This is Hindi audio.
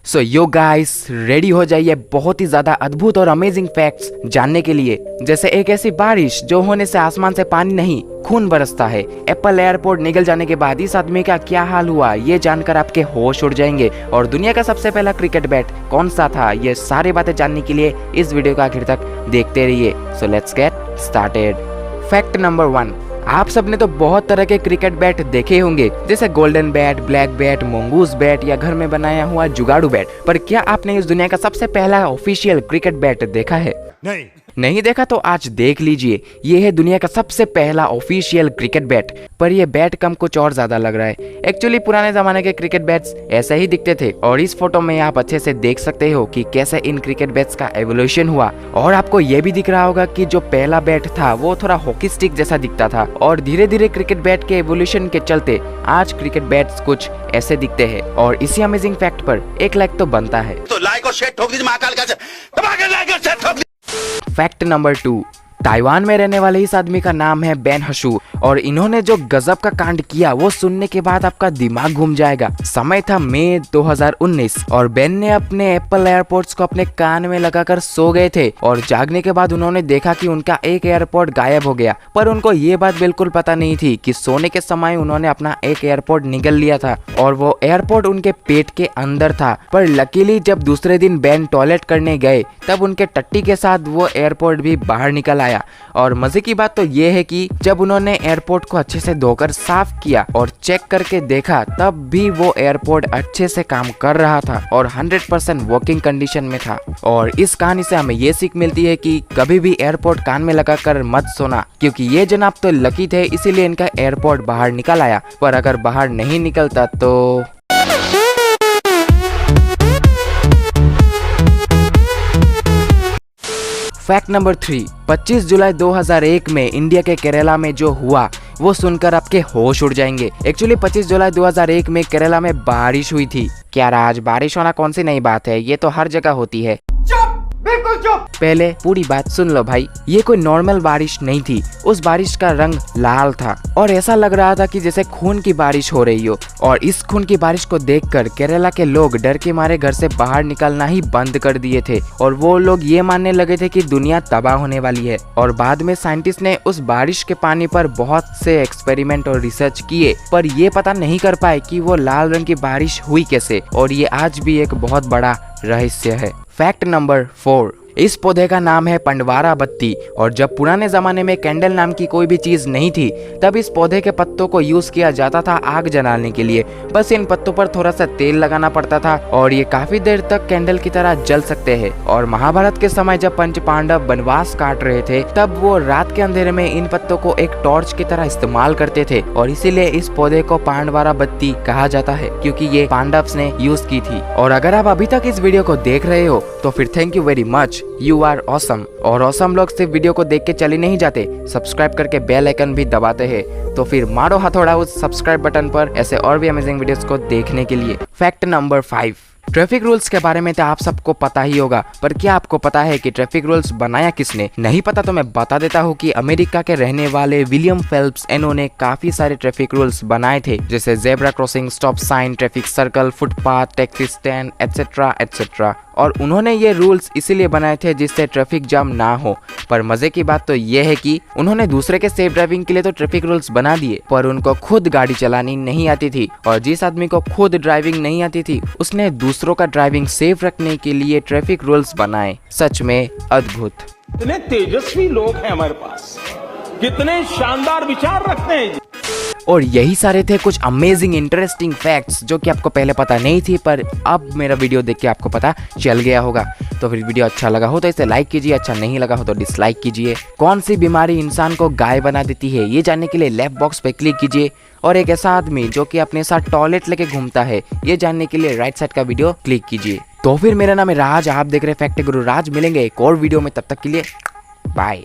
सो यो गाइस रेडी हो जाइए बहुत ही ज्यादा अद्भुत और अमेजिंग फैक्ट्स जानने के लिए। जैसे एक ऐसी बारिश जो होने से आसमान से पानी नहीं खून बरसता है। एप्पल एयरपोर्ट निगल जाने के बाद इस आदमी का क्या हाल हुआ ये जानकर आपके होश उड़ जाएंगे। और दुनिया का सबसे पहला क्रिकेट बैट कौन सा था, ये सारी बातें जानने के लिए इस वीडियो का आखिर तक देखते रहिए। So let's get started. Fact number 1, आप सबने तो बहुत तरह के क्रिकेट बैट देखे होंगे, जैसे golden bat, black bat, mongoose bat या घर में बनाया हुआ जुगाड़ू बैट। पर क्या आपने इस दुनिया का सबसे पहला ऑफिशियल क्रिकेट बैट देखा है? नहीं देखा तो आज देख लीजिए। ये है दुनिया का सबसे पहला ऑफिशियल क्रिकेट बैट। पर ये बैट कम कुछ और ज्यादा लग रहा है। एक्चुअली पुराने जमाने के क्रिकेट बैट्स ऐसे ही दिखते थे और इस फोटो में आप अच्छे से देख सकते हो कि कैसे इन क्रिकेट बैट्स का एवोल्यूशन हुआ। और आपको ये भी दिख रहा होगा कि जो पहला बैट था वो थोड़ा हॉकी स्टिक जैसा दिखता था और धीरे धीरे क्रिकेट बैट के एवोल्यूशन के चलते आज क्रिकेट बैट्स कुछ ऐसे दिखते हैं। और इसी अमेजिंग फैक्ट पर एक लाइक तो बनता है। तो लाइक और शेयर ठोक दीजिए महाकाल का लाइक और शेयर ठोक। फैक्ट नंबर 2, ताइवान में रहने वाले इस आदमी का नाम है बेन हशू और इन्होंने जो गजब का कांड किया वो सुनने के बाद आपका दिमाग घूम जाएगा। समय था मई 2019 और बेन ने अपने एप्पल एयरपोर्ट्स को अपने कान में लगाकर सो गए थे और जागने के बाद उन्होंने देखा कि उनका एक एयरपोर्ट गायब हो गया। पर उनको ये बात बिल्कुल पता नहीं थी कि सोने के समय उन्होंने अपना एक एयरपोर्ट निगल लिया था और वो एयरपोर्ट उनके पेट के अंदर था। पर लकीली जब दूसरे दिन बेन टॉयलेट करने गए तब उनके टट्टी के साथ वो एयरपोर्ट भी बाहर निकल आया। और मजे की बात तो ये है कि जब उन्होंने एयरपोर्ट को अच्छे से धोकर साफ किया और चेक करके देखा तब भी वो एयरपोर्ट अच्छे से काम कर रहा था और 100% वर्किंग कंडीशन में था। और इस कहानी से हमें ये सीख मिलती है कि कभी भी एयरपोर्ट कान में लगाकर मत सोना, क्योंकि ये जनाब तो लकी थे इसीलिए इनका एयरपोर्ट बाहर निकल आया। पर अगर बाहर नहीं निकलता तो फैक्ट नंबर 3, 25 जुलाई 2001 में इंडिया के केरला में जो हुआ वो सुनकर आपके होश उड़ जाएंगे। एक्चुअली 25 जुलाई 2001 में केरला में बारिश हुई थी। क्या राज, बारिश होना कौन सी नई बात है, ये तो हर जगह होती है। बिल्कुल चुप। पहले पूरी बात सुन लो भाई। ये कोई नॉर्मल बारिश नहीं थी। उस बारिश का रंग लाल था और ऐसा लग रहा था कि जैसे खून की बारिश हो रही हो। और इस खून की बारिश को देखकर केरला के लोग डर के मारे घर से बाहर निकलना ही बंद कर दिए थे और वो लोग ये मानने लगे थे कि दुनिया तबाह होने वाली है। और बाद में साइंटिस्ट ने उस बारिश के पानी पर बहुत से एक्सपेरिमेंट और रिसर्च किए पर ये पता नहीं कर पाए कि वो लाल रंग की बारिश हुई कैसे। और ये आज भी एक बहुत बड़ा रहस्य है। फैक्ट नंबर 4, इस पौधे का नाम है पंडवारा बत्ती। और जब पुराने जमाने में कैंडल नाम की कोई भी चीज नहीं थी तब इस पौधे के पत्तों को यूज किया जाता था आग जलाने के लिए। बस इन पत्तों पर थोड़ा सा तेल लगाना पड़ता था और ये काफी देर तक कैंडल की तरह जल सकते हैं। और महाभारत के समय जब पंच पांडव वनवास काट रहे थे तब वो रात के अंधेरे में इन पत्तों को एक टॉर्च की तरह इस्तेमाल करते थे और इसीलिए इस पौधे को पांडवारा बत्ती कहा जाता है, क्योंकि ये पांडव्स ने यूज की थी। और अगर आप अभी तक इस वीडियो को देख रहे हो तो फिर thank you very much, you are awesome. और ऑसम लोग सिर्फ वीडियो को देख के चले नहीं जाते, सब्सक्राइब करके बेल आइकन भी दबाते हैं। तो फिर मारो हथौड़ा उस सब्सक्राइब बटन पर ऐसे और भी अमेजिंग वीडियोस को देखने के लिए। फैक्ट नंबर 5, ट्रैफिक रूल्स के बारे में तो आप सबको पता ही होगा, पर क्या आपको पता है कि ट्रैफिक रूल्स बनाया किसने? नहीं पता तो मैं बता देता हूँ कि अमेरिका के रहने वाले विलियम फेल्प्स इन्होंने काफी सारे ट्रैफिक रूल्स बनाए थे, जैसे zebra crossing, stop sign, traffic circle, footpath, taxi stand etcetera etcetera. और उन्होंने ये रूल्स इसीलिए बनाए थे जिससे ट्रैफिक जाम ना हो। पर मजे की बात तो ये है कि उन्होंने दूसरे के सेफ ड्राइविंग के लिए तो ट्रैफिक रूल्स बना दिए पर उनको खुद गाड़ी चलानी नहीं आती थी। और जिस आदमी को खुद ड्राइविंग नहीं आती थी उसने दूसरों का ड्राइविंग सेफ रखने के लिए ट्रैफिक रूल्स बनाए। सच में अद्भुत। कितने तेजस्वी लोग हैं हमारे पास, कितने शानदार विचार रखते हैं। और यही सारे थे कुछ अमेजिंग इंटरेस्टिंग फैक्ट्स जो कि आपको पहले पता नहीं थी, पर अब मेरा वीडियो देख के आपको पता चल गया होगा। तो फिर वीडियो अच्छा लगा हो तो इसे लाइक कीजिए, अच्छा नहीं लगा हो तो डिसलाइक कीजिए। कौन सी बीमारी इंसान को गाय बना देती है ये जानने के लिए लेफ्ट बॉक्स पे क्लिक कीजिए। और एक ऐसा आदमी जो कि अपने साथ टॉयलेट लेके घूमता है ये जानने के लिए राइट साइड का वीडियो क्लिक कीजिए। तो फिर मेरा नाम है राज, आप देख रहे फैक्ट गुरु राज। मिलेंगे एक और वीडियो में, तब तक के लिए बाय।